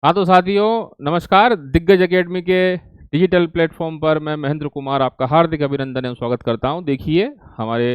हाँ तो साथियों, नमस्कार। दिग्गज एकेडमी के डिजिटल प्लेटफॉर्म पर मैं महेंद्र कुमार आपका हार्दिक अभिनंदन एवं स्वागत करता हूँ। देखिए, हमारे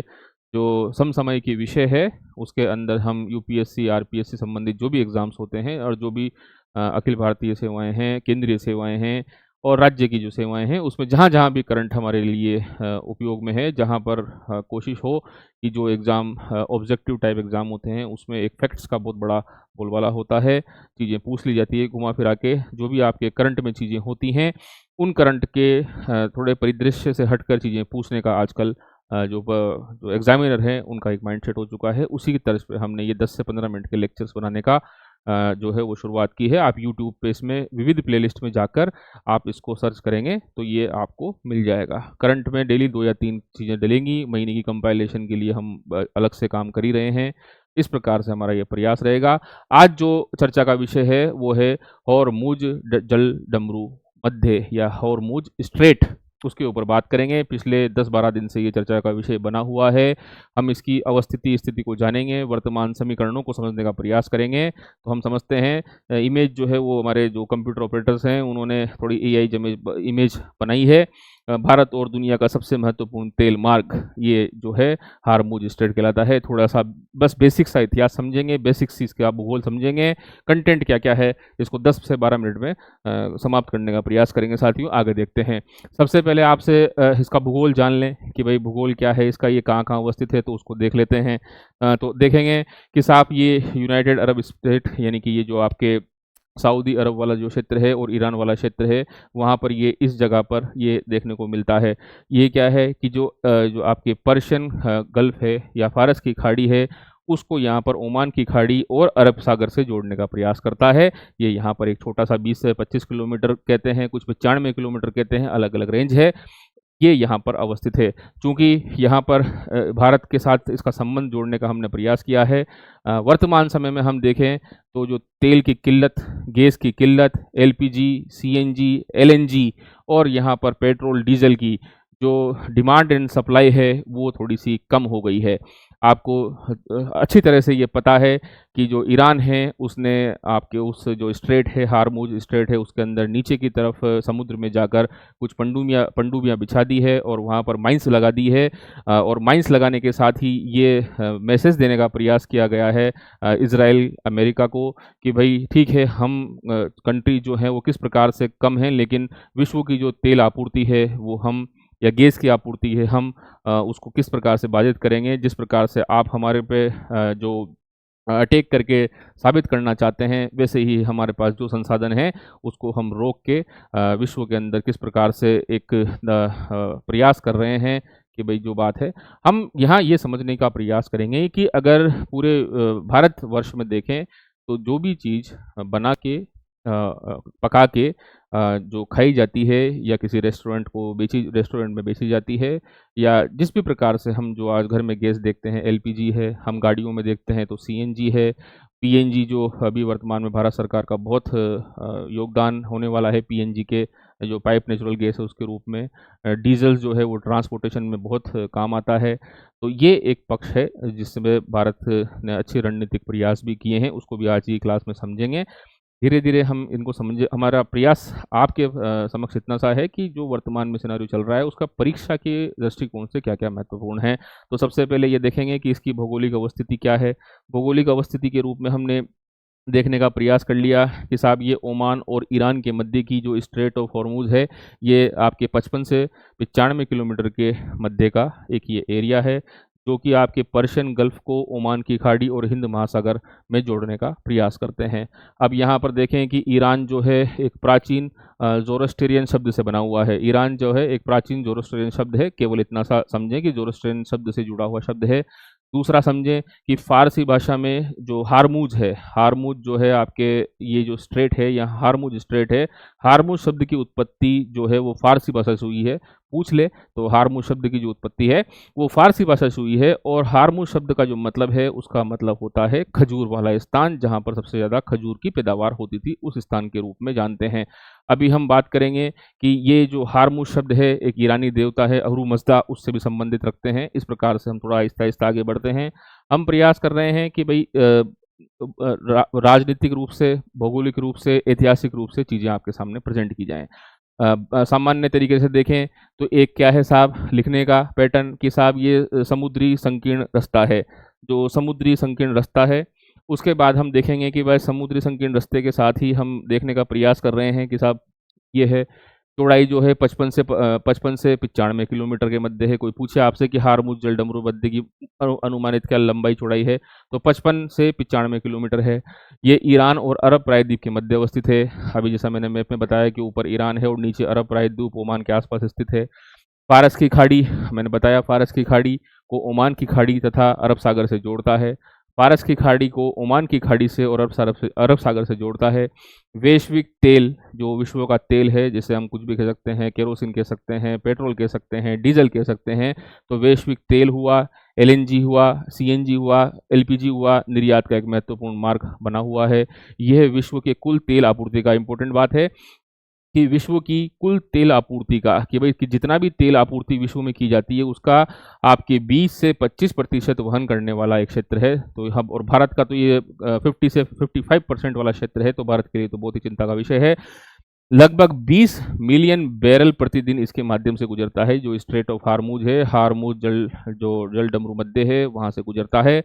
जो समसामयिक विषय है उसके अंदर हम यूपीएससी आरपीएससी संबंधित जो भी एग्ज़ाम्स होते हैं और जो भी अखिल भारतीय सेवाएं हैं, केंद्रीय सेवाएं हैं और राज्य की जो सेवाएं हैं, उसमें जहाँ जहाँ भी करंट हमारे लिए उपयोग में है, जहाँ पर कोशिश हो कि जो एग्ज़ाम ऑब्जेक्टिव टाइप एग्ज़ाम होते हैं उसमें एक फैक्ट्स का बहुत बड़ा बोलबाला होता है, चीज़ें पूछ ली जाती है घुमा फिरा के। जो भी आपके करंट में चीज़ें होती हैं, उन करंट के थोड़े परिदृश्य से हटकर चीज़ें पूछने का आजकल जो एग्ज़ामिनर हैं उनका एक माइंडसेट हो चुका है। उसी की तर्ज पे हमने ये 10 से 15 मिनट के लेक्चर्स बनाने का जो है वो शुरुआत की है। आप यूट्यूब पे इसमें विविध प्लेलिस्ट में जाकर आप इसको सर्च करेंगे तो ये आपको मिल जाएगा। करंट में डेली 2 या 3 चीज़ें डलेंगी। महीने की कंपाइलेशन के लिए हम अलग से काम कर ही रहे हैं। इस प्रकार से हमारा ये प्रयास रहेगा। आज जो चर्चा का विषय है वो है हॉर्मुज़ जल डमरू मध्य या हॉर्मुज़ स्ट्रेट, उसके ऊपर बात करेंगे। पिछले 10-12 दिन से ये चर्चा का विषय बना हुआ है। हम इसकी अवस्थिति स्थिति को जानेंगे, वर्तमान समीकरणों को समझने का प्रयास करेंगे। तो हम समझते हैं इमेज जो है वो हमारे जो कंप्यूटर ऑपरेटर्स हैं उन्होंने थोड़ी एआई इमेज बनाई है। भारत और दुनिया का सबसे महत्वपूर्ण तेल मार्ग ये जो है हार्मुज स्ट्रेट कहलाता है। थोड़ा सा बस बेसिक सा इतिहास समझेंगे, बेसिक चीज़ का भूगोल समझेंगे, कंटेंट क्या क्या है इसको 10 से 12 मिनट में समाप्त करने का प्रयास करेंगे। साथियों, आगे देखते हैं। सबसे पहले आपसे इसका भूगोल जान लें कि भाई भूगोल क्या है इसका, ये कहाँ कहाँ अवस्थित है, तो उसको देख लेते हैं। तो देखेंगे कि साहब ये यूनाइटेड अरब स्टेट यानी कि ये जो आपके सऊदी अरब वाला जो क्षेत्र है और ईरान वाला क्षेत्र है, वहाँ पर ये इस जगह पर ये देखने को मिलता है। ये क्या है कि जो आपके पर्शियन गल्फ़ है या फ़ारस की खाड़ी है, उसको यहाँ पर ओमान की खाड़ी और अरब सागर से जोड़ने का प्रयास करता है। ये यहाँ पर एक छोटा सा 20 से 25 किलोमीटर कहते हैं, कुछ 95 किलोमीटर कहते हैं, अलग-अलग रेंज है। ये यहाँ पर अवस्थित है। चूँकि यहाँ पर भारत के साथ इसका संबंध जोड़ने का हमने प्रयास किया है। वर्तमान समय में हम देखें तो जो तेल की किल्लत, गैस की किल्लत, एलपीजी, सीएनजी, एलएनजी और यहाँ पर पेट्रोल, डीज़ल की जो डिमांड एंड सप्लाई है वो थोड़ी-सी कम हो गई है। आपको अच्छी तरह से ये पता है कि जो ईरान है उसने आपके उस जो स्ट्रेट है, हार्मुज़ स्ट्रेट है, उसके अंदर नीचे की तरफ समुद्र में जाकर कुछ पनडुब्बियाँ बिछा दी है और वहाँ पर माइंस लगा दी है। और माइंस लगाने के साथ ही ये मैसेज देने का प्रयास किया गया है इज़राइल, अमेरिका को कि भई ठीक है, हम कंट्री जो है वो किस प्रकार से कम हैं, लेकिन विश्व की जो तेल आपूर्ति है वो हम या गैस की आपूर्ति है हम उसको किस प्रकार से बाधित करेंगे। जिस प्रकार से आप हमारे पे जो अटैक करके साबित करना चाहते हैं, वैसे ही हमारे पास जो संसाधन हैं उसको हम रोक के विश्व के अंदर किस प्रकार से एक प्रयास कर रहे हैं कि भाई जो बात है, हम यहाँ ये समझने का प्रयास करेंगे कि अगर पूरे भारतवर्ष में देखें तो जो भी चीज़ बना के पका के जो खाई जाती है या किसी रेस्टोरेंट में बेची जाती है, या जिस भी प्रकार से हम जो आज घर में गैस देखते हैं, एलपीजी है, हम गाड़ियों में देखते हैं तो सीएनजी है, पीएनजी जो अभी वर्तमान में भारत सरकार का बहुत योगदान होने वाला है पीएनजी के जो पाइप नेचुरल गैस है उसके रूप में। डीजल जो है वो ट्रांसपोर्टेशन में बहुत काम आता है। तो ये एक पक्ष है जिसमें भारत ने अच्छे रणनीतिक प्रयास भी किए हैं, उसको भी आज की क्लास में समझेंगे। धीरे-धीरे हम इनको समझे। हमारा प्रयास आपके समक्ष इतना सा है कि जो वर्तमान में सिनेरियो चल रहा है उसका परीक्षा के दृष्टिकोण से क्या-क्या महत्वपूर्ण है। तो सबसे पहले ये देखेंगे कि इसकी भौगोलिक अवस्थिति क्या है। भौगोलिक अवस्थिति के रूप में हमने देखने का प्रयास कर लिया कि साहब ये ओमान और ईरान के मध्य की जो स्ट्रेट ऑफ हॉर्मुज़ है, ये आपके 55 से 95 किलोमीटर के मध्य का एक ये एरिया है, जो कि आपके पर्शियन गल्फ़ को ओमान की खाड़ी और हिंद महासागर में जोड़ने का प्रयास करते हैं। अब यहाँ पर देखें कि ईरान जो है एक प्राचीन ज़ोरोस्ट्रियन शब्द से बना हुआ है। ईरान जो है एक प्राचीन ज़ोरोस्ट्रियन शब्द है, केवल इतना सा समझें कि ज़ोरोस्ट्रियन शब्द से जुड़ा हुआ शब्द है। दूसरा समझें कि फ़ारसी भाषा में जो हार्मुज़ है, हार्मुज़ जो है आपके ये जो स्ट्रेट है या हार्मुज़ स्ट्रेट है, हार्मुज़ शब्द की उत्पत्ति जो है वो फ़ारसी भाषा से हुई है। पूछ ले तो हार्मुज़ शब्द की जो उत्पत्ति है वो फ़ारसी भाषा से हुई है, और हार्मुज़ शब्द का जो मतलब है उसका मतलब होता है खजूर वाला स्थान, जहाँ पर सबसे ज़्यादा खजूर की पैदावार होती थी, उस स्थान के रूप में जानते हैं। अभी हम बात करेंगे कि ये जो हार्मुज़ शब्द है एक ईरानी देवता है अहूर मज़दा, उससे भी संबंधित रखते हैं। इस प्रकार से हम थोड़ा आहिस्ता-आहिस्ता आगे बढ़ते हैं। हम प्रयास कर रहे हैं कि भई राजनीतिक रूप से, भौगोलिक रूप से, ऐतिहासिक रूप से चीज़ें आपके सामने प्रेजेंट की जाएँ। सामान्य तरीके से देखें तो एक क्या है साहब लिखने का पैटर्न कि साहब ये समुद्री संकीर्ण रास्ता है। जो समुद्री संकीर्ण रास्ता है, उसके बाद हम देखेंगे कि भाई समुद्री संकीर्ण रास्ते के साथ ही हम देखने का प्रयास कर रहे हैं कि साहब ये है चौड़ाई जो है 55 से 95 किलोमीटर के मध्य है। कोई पूछे आपसे कि हारमुज जलडमरू मध्य की अनुमानित क्या लंबाई चौड़ाई है, तो 55 से 95 किलोमीटर है। ये ईरान और अरब प्रायद्वीप के मध्य अवस्थित है। अभी जैसा मैंने मैप में बताया कि ऊपर ईरान है और नीचे अरब प्रायद्वीप ओमान के आसपास स्थित है। फारस की खाड़ी, मैंने बताया फारस की खाड़ी को ओमान की खाड़ी तथा अरब सागर से जोड़ता है। फारस की खाड़ी को ओमान की खाड़ी से और अरब सागर से जोड़ता है। वैश्विक तेल, जो विश्व का तेल है, जिसे हम कुछ भी कह सकते हैं, केरोसिन कह सकते हैं, पेट्रोल कह सकते हैं, डीजल कह सकते हैं, तो वैश्विक तेल हुआ, एलएनजी हुआ, सीएनजी हुआ, एलपीजी हुआ, निर्यात का एक महत्वपूर्ण मार्ग बना हुआ है। यह विश्व के कुल तेल आपूर्ति का इंपॉर्टेंट बात है कि विश्व की कुल तेल आपूर्ति का, कि भाई कि जितना भी तेल आपूर्ति विश्व में की जाती है उसका आपके 20 से 25% वहन करने वाला एक क्षेत्र है। तो हम, और भारत का तो ये 50 से 55% वाला क्षेत्र है, तो भारत के लिए तो बहुत ही चिंता का विषय है। लगभग 20 मिलियन बैरल प्रतिदिन इसके माध्यम से गुजरता है, जो स्ट्रेट ऑफ हार्मूज है, हार्मूज जल डमरू मध्य है, वहाँ से गुजरता है।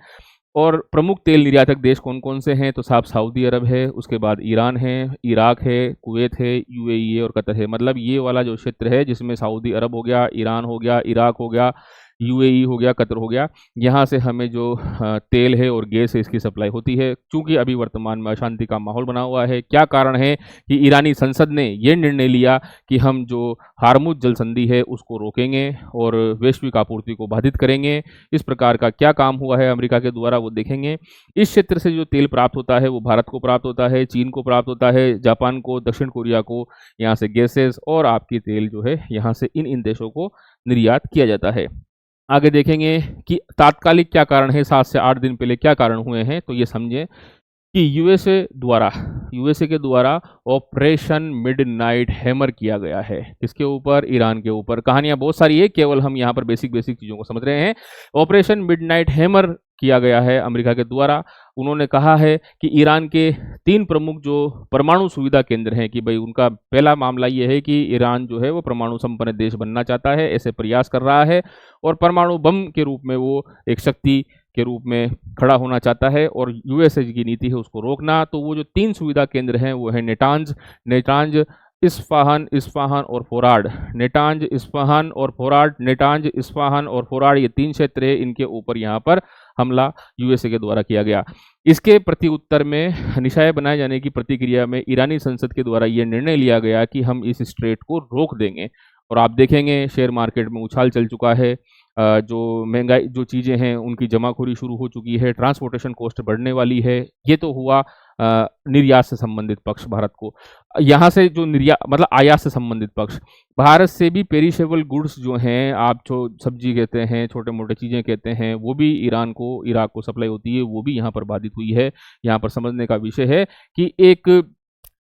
और प्रमुख तेल निर्यातक देश कौन कौन से हैं, तो साहब सऊदी अरब है, उसके बाद ईरान है, इराक है, कुवैत है, यूएई है और कतर है। मतलब ये वाला जो क्षेत्र है जिसमें सऊदी अरब हो गया, ईरान हो गया, इराक हो गया, यूएई हो गया, कतर हो गया, यहाँ से हमें जो तेल है और गैस है इसकी सप्लाई होती है। चूंकि अभी वर्तमान में अशांति का माहौल बना हुआ है, क्या कारण है कि ईरानी संसद ने ये निर्णय लिया कि हम जो हार्मुज जल संधि है उसको रोकेंगे और वैश्विक आपूर्ति को बाधित करेंगे। इस प्रकार का क्या काम हुआ है अमेरिका के द्वारा वो देखेंगे। इस क्षेत्र से जो तेल प्राप्त होता है वो भारत को प्राप्त होता है, चीन को प्राप्त होता है, जापान को, दक्षिण कोरिया को, यहाँ से गैसेस और आपकी तेल जो है यहाँ से इन देशों को निर्यात किया जाता है। आगे देखेंगे कि तात्कालिक क्या कारण है, 7 से 8 दिन पहले क्या कारण हुए हैं, तो ये समझें कि यूएसए के द्वारा ऑपरेशन मिडनाइट हैमर किया गया है। किसके ऊपर? ईरान के ऊपर। कहानियां बहुत सारी है, केवल हम यहाँ पर बेसिक चीज़ों को समझ रहे हैं। ऑपरेशन मिडनाइट हैमर किया गया है अमेरिका के द्वारा। उन्होंने कहा है कि ईरान के 3 प्रमुख जो परमाणु सुविधा केंद्र हैं, कि भाई उनका पहला मामला ये है कि ईरान जो है वो परमाणु संपन्न देश बनना चाहता है, ऐसे प्रयास कर रहा है और परमाणु बम के रूप में वो एक शक्ति के रूप में खड़ा होना चाहता है और यूएसए की नीति है उसको रोकना। तो वो जो 3 सुविधा केंद्र हैं वो है नेटांज, इस्फहान और फोराड। नेटांज, इस्फहान और फोराड, नेटांज, इस्फहान और फोराड, ये 3 क्षेत्र है, इनके ऊपर यहाँ पर हमला यूएसए के द्वारा किया गया। इसके प्रति उत्तर में निशाने बनाए जाने की प्रतिक्रिया में ईरानी संसद के द्वारा यह निर्णय लिया गया कि हम इस स्ट्रेट को रोक देंगे। और आप देखेंगे शेयर मार्केट में उछाल चल चुका है, जो महंगाई जो चीज़ें हैं उनकी जमाखोरी शुरू हो चुकी है, ट्रांसपोर्टेशन कॉस्ट बढ़ने वाली है। ये तो हुआ निर्यात से संबंधित पक्ष भारत को। यहाँ से जो निर्यात मतलब आयात से संबंधित पक्ष, भारत से भी पेरिशेबल गुड्स जो हैं, आप जो सब्जी कहते हैं, छोटे मोटे चीज़ें कहते हैं, वो भी इराक को सप्लाई होती है, वो भी यहाँ पर बाधित हुई है। यहाँ पर समझने का विषय है कि एक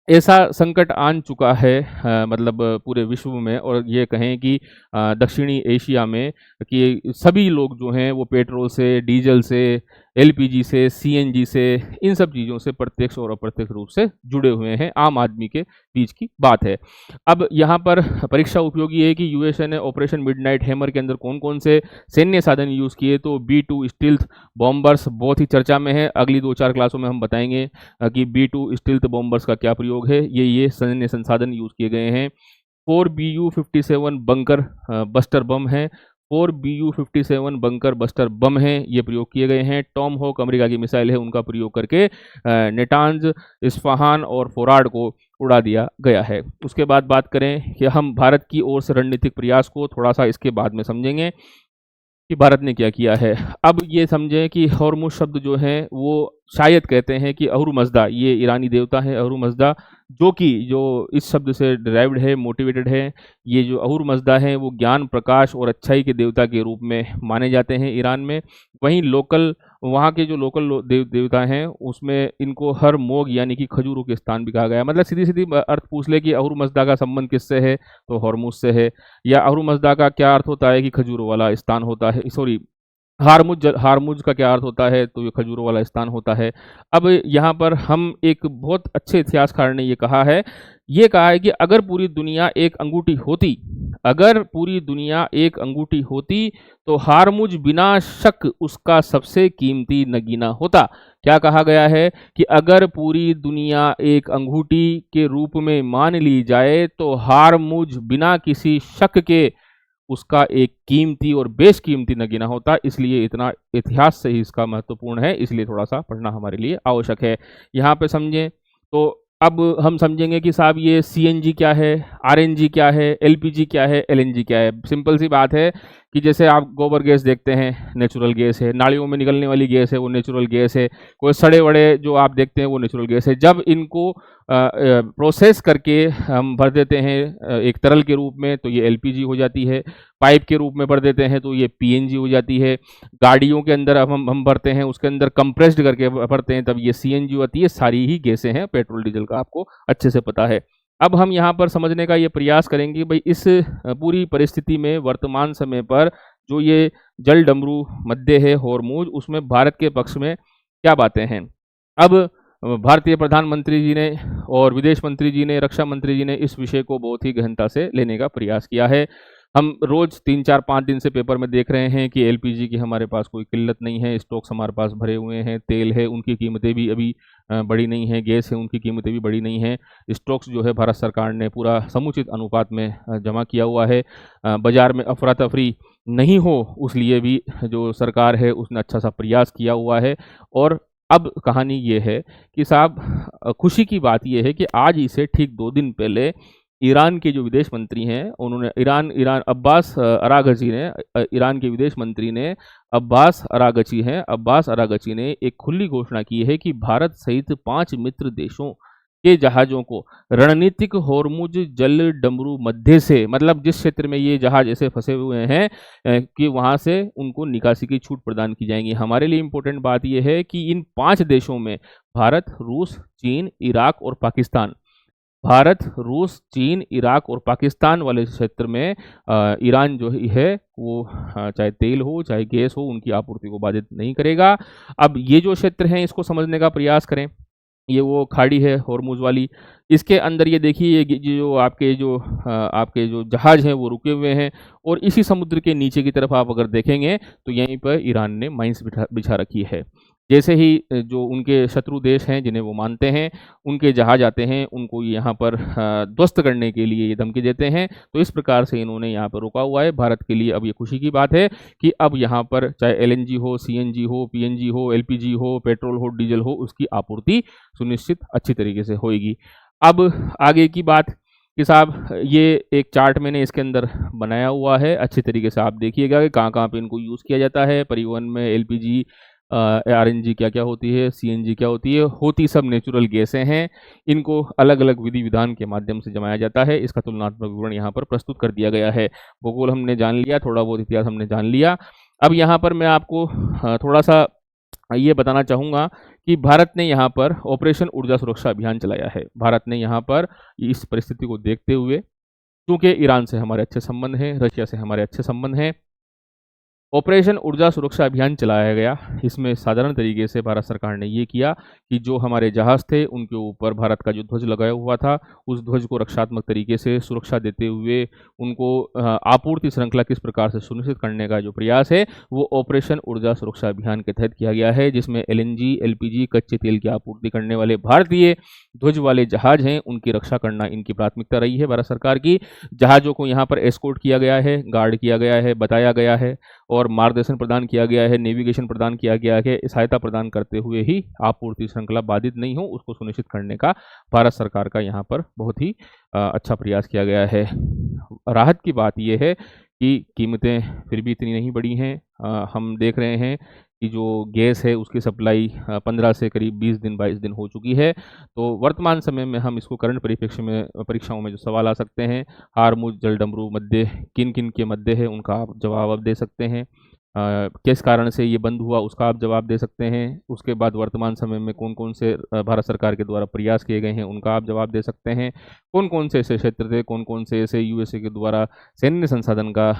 ऐसा संकट आन चुका है मतलब पूरे विश्व में, और ये कहें कि दक्षिणी एशिया में, कि सभी लोग जो हैं वो पेट्रोल से, डीजल से, एलपीजी से, सीएनजी से, इन सब चीज़ों से प्रत्यक्ष और अप्रत्यक्ष रूप से जुड़े हुए हैं। आम आदमी के बीच की बात है। अब यहाँ पर परीक्षा उपयोगी है कि यूएसए ने ऑपरेशन मिडनाइट हैमर के अंदर कौन कौन से सैन्य साधन यूज़ किए, तो B-2 स्टील्थ बॉम्बर्स बहुत ही चर्चा में है। अगली 2-4 क्लासों में हम बताएंगे कि B-2 स्टील्थ बॉम्बर्स का क्या प्रयोग है। ये सैन्य संसाधन यूज़ किए गए हैं। 4 Bu-57 बंकर बस्टर बम है, 4 Bu-57 बंकर बस्टर बम हैं, ये प्रयोग किए गए हैं। टॉम हॉक अमेरिका की मिसाइल है, उनका प्रयोग करके नेटांज, इस्फहान और फोराड को उड़ा दिया गया है। उसके बाद बात करें कि हम भारत की ओर से रणनीतिक प्रयास को थोड़ा सा इसके बाद में समझेंगे कि भारत ने क्या किया है। अब ये समझें कि हॉर्मुज शब्द जो है वो शायद कहते हैं कि अहुरमज़दा, ये ईरानी देवता है अहुरमज़दा, जो इस शब्द से डिराइव्ड है, मोटिवेटेड है। ये जो अहुरमज़दा है वो ज्ञान, प्रकाश और अच्छाई के देवता के रूप में माने जाते हैं ईरान में। वहीं वहाँ के जो लोकल देवता हैं उसमें इनको हर मोग यानी कि खजूरों के स्थान भी कहा गया है। मतलब सीधी सीधी अर्थ पूछ ले कि अहुरमज़दा का संबंध किससे है, तो हॉर्मुज से है। या अहुरमज़दा का क्या अर्थ होता है कि खजूरों वाला स्थान होता है, सॉरी हारमुज का क्या अर्थ होता है? तो ये खजूरों वाला स्थान होता है। अब यहाँ पर हम एक बहुत अच्छे इतिहासकार ने ये कहा है कि अगर पूरी दुनिया एक अंगूठी होती तो हारमुज बिना शक उसका सबसे कीमती नगीना होता। क्या कहा गया है कि अगर पूरी दुनिया एक अंगूठी के रूप में मान ली जाए तो हारमुज बिना किसी शक के उसका एक कीमती और बेशकीमती नगीना होता। इसलिए इतना इतिहास से ही इसका महत्वपूर्ण है, इसलिए थोड़ा-सा पढ़ना हमारे लिए आवश्यक है। यहाँ पे समझें तो अब हम समझेंगे कि साहब ये सीएनजी क्या है, आरएनजी क्या है, एलपीजी क्या है, एलएनजी क्या है। सिंपल सी बात है कि जैसे आप गोबर गैस देखते हैं, नेचुरल गैस है, नालियों में निकलने वाली गैस है, वो नेचुरल गैस है। कोई सड़े-वड़े जो आप देखते हैं वो नेचुरल गैस है। जब इनको प्रोसेस करके हम भर देते हैं एक तरल के रूप में तो ये एलपीजी हो जाती है। पाइप के रूप में भर देते हैं तो ये पीएनजी हो जाती है। गाड़ियों के अंदर अब हम भरते हैं, उसके अंदर कंप्रेस्ड करके भरते हैं तब ये सीएनजी होती है। सारी ही गैसें हैं, पेट्रोल डीजल का आपको अच्छे से पता है। अब हम यहाँ पर समझने का ये प्रयास करेंगे कि भाई इस पूरी परिस्थिति में वर्तमान समय पर जो ये जल डमरू मध्य है होर्मुज, उसमें भारत के पक्ष में क्या बातें हैं। अब भारतीय प्रधानमंत्री जी ने और विदेश मंत्री जी ने, रक्षा मंत्री जी ने इस विषय को बहुत ही गहनता से लेने का प्रयास किया है। हम रोज 3-4-5 दिन से पेपर में देख रहे हैं कि एलपीजी की हमारे पास कोई किल्लत नहीं है, स्टॉक्स हमारे पास भरे हुए हैं, तेल है उनकी कीमतें भी अभी बढ़ी नहीं हैं, गैस है उनकी कीमतें भी बढ़ी नहीं हैं। स्टॉक्स जो है भारत सरकार ने पूरा समुचित अनुपात में जमा किया हुआ है। बाज़ार में अफरा-तफरी नहीं हो उस लिए भी जो सरकार है उसने अच्छा सा प्रयास किया हुआ है। और अब कहानी ये है कि साहब खुशी की बात ये है कि आज ही से ठीक 2 दिन पहले ईरान के जो विदेश मंत्री हैं उन्होंने ईरान ईरान अब्बास अरागची ने ईरान के विदेश मंत्री ने अब्बास अरागची ने एक खुली घोषणा की है कि भारत सहित 5 मित्र देशों के जहाज़ों को रणनीतिक होर्मुज जल डमरू मध्य से, मतलब जिस क्षेत्र में ये जहाज़ ऐसे फंसे हुए हैं कि वहाँ से उनको निकासी की छूट प्रदान की जाएगी। हमारे लिए इम्पोर्टेंट बात ये है कि इन 5 देशों में भारत, रूस, चीन, इराक और पाकिस्तान वाले क्षेत्र में ईरान जो है वो चाहे तेल हो, चाहे गैस हो, उनकी आपूर्ति को बाधित नहीं करेगा। अब ये जो क्षेत्र हैं इसको समझने का प्रयास करें। ये वो खाड़ी है होर्मुज वाली, इसके अंदर ये देखिए ये जो आपके जो जहाज़ हैं वो रुके हुए हैं और इसी समुद्र के नीचे की तरफ आप अगर देखेंगे तो यहीं पर ईरान ने माइंस बिछा रखी है। जैसे ही जो उनके शत्रु देश हैं जिन्हें वो मानते हैं, उनके जहाज़ आते हैं, उनको यहाँ पर ध्वस्त करने के लिए ये धमकी देते हैं। तो इस प्रकार से इन्होंने यहाँ पर रोका हुआ है। भारत के लिए अब ये खुशी की बात है कि अब यहाँ पर चाहे एलएनजी हो, सीएनजी हो, पीएनजी हो, एलपीजी हो, पेट्रोल हो, डीजल हो, उसकी आपूर्ति सुनिश्चित अच्छी तरीके से होएगी। अब आगे की बात कि साहब ये एक चार्ट मैंने इसके अंदर बनाया हुआ है, अच्छी तरीके से आप देखिएगा कि कहाँ-कहाँ पे इनको यूज़ किया जाता है। परिवहन में एलपीजी आरएनजी क्या-क्या होती है, सीएनजी क्या होती है, होती सब नेचुरल गैसें हैं। इनको अलग-अलग विधि-विधान के माध्यम से जमाया जाता है। इसका तुलनात्मक विवरण यहाँ पर प्रस्तुत कर दिया गया है। भूगोल हमने जान लिया, थोड़ा बहुत इतिहास हमने जान लिया। अब यहाँ पर मैं आपको थोड़ा-सा ये बताना चाहूँगा कि भारत ने यहाँ पर ऑपरेशन ऊर्जा सुरक्षा अभियान चलाया है। भारत ने यहाँ पर इस परिस्थिति को देखते हुए, चूँकि ईरान से हमारे अच्छे संबंध हैं, रशिया से हमारे अच्छे संबंध हैं, ऑपरेशन ऊर्जा सुरक्षा अभियान चलाया गया। इसमें साधारण तरीके से भारत सरकार ने ये किया कि जो हमारे जहाज़ थे उनके ऊपर भारत का जो ध्वज लगाया हुआ था, उस ध्वज को रक्षात्मक तरीके से सुरक्षा देते हुए उनको आपूर्ति श्रृंखला किस प्रकार से सुनिश्चित करने का जो प्रयास है वो ऑपरेशन ऊर्जा सुरक्षा अभियान के तहत किया गया है, जिसमें एलएनजी, एलपीजी, कच्चे तेल की आपूर्ति करने वाले भारतीय ध्वज वाले जहाज हैं उनकी रक्षा करना इनकी प्राथमिकता रही है भारत सरकार की। जहाज़ों को यहाँ पर एस्कॉर्ट किया गया है, गार्ड किया गया है, बताया गया है और मार्गदर्शन प्रदान किया गया है, नेविगेशन प्रदान किया गया है, सहायता प्रदान करते हुए ही आपूर्ति श्रृंखला बाधित नहीं हो उसको सुनिश्चित करने का भारत सरकार का यहाँ पर बहुत ही अच्छा प्रयास किया गया है। राहत की बात यह है कि कीमतें फिर भी इतनी नहीं बढ़ी हैं। हम देख रहे हैं कि जो गैस है उसकी सप्लाई 15 से करीब 20 दिन 22 दिन हो चुकी है। तो वर्तमान समय में हम इसको करंट परिप्रेक्ष्य में परीक्षाओं में जो सवाल आ सकते हैं, हारमुज जल डमरू मध्य किन किन के मध्य है उनका आप जवाब अब दे सकते हैं। किस कारण से ये बंद हुआ उसका आप जवाब दे सकते हैं। उसके बाद वर्तमान समय में कौन कौन से भारत सरकार के द्वारा प्रयास किए गए हैं उनका आप जवाब दे सकते हैं। कौन कौन से ऐसे क्षेत्र थे, कौन कौन से ऐसे यूएसए के द्वारा सैन्य संसाधन का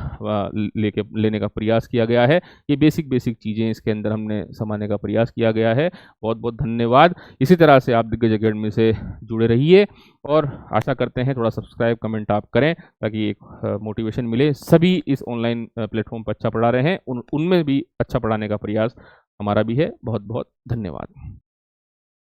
लेने का प्रयास किया गया है। ये बेसिक बेसिक चीज़ें इसके अंदर हमने समाने का प्रयास किया गया है। बहुत बहुत धन्यवाद। इसी तरह से आप दिग्गज एकेडमी से जुड़े रहिए और आशा करते हैं थोड़ा सब्सक्राइब कमेंट आप करें ताकि एक मोटिवेशन मिले। सभी इस ऑनलाइन प्लेटफॉर्म पर अच्छा पढ़ा रहे हैं, उनमें भी अच्छा पढ़ाने का प्रयास हमारा भी है। बहुत बहुत धन्यवाद।